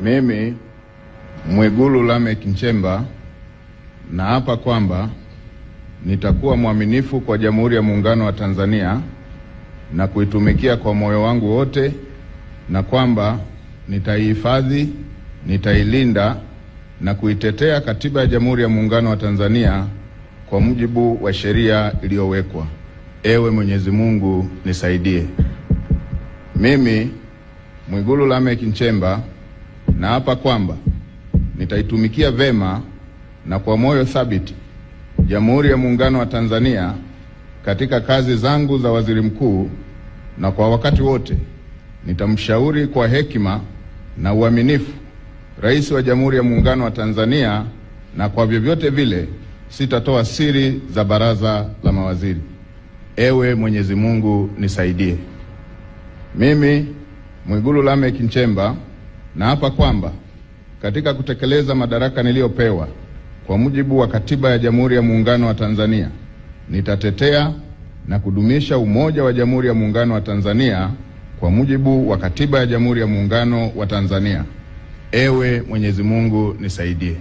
Mimi Mwigulu Lameck Nchemba naapa kwamba nitakuwa mwaminifu kwa Jamhuri ya Muungano wa Tanzania na kuitumikia kwa moyo wangu wote, na kwamba nitaihifadhi, nitailinda na kuitetea Katiba ya Jamhuri ya Muungano wa Tanzania kwa mujibu wa sheria iliyowekwa. Ewe Mwenyezi Mungu nisaidie. Mimi Mwigulu Lameck Nchemba naapa kwamba nitaitumikia vema na kwa moyo thabiti Jamhuri ya Muungano wa Tanzania katika kazi zangu za waziri mkuu, na kwa wakati wote nitamshauri kwa hekima na uaminifu Rais wa Jamhuri ya Muungano wa Tanzania, na kwa vyovyote vile sitatoa siri za baraza la mawaziri. Ewe Mwenyezi Mungu nisaidie. Mimi Mwigulu Lameck Nchemba naapa kwamba katika kutekeleza madaraka niliyopewa kwa mujibu wa Katiba ya Jamhuri ya Muungano wa Tanzania, nitatetea na kudumisha umoja wa Jamhuri ya Muungano wa Tanzania kwa mujibu wa Katiba ya Jamhuri ya Muungano wa Tanzania. Ewe Mwenyezi Mungu nisaidie.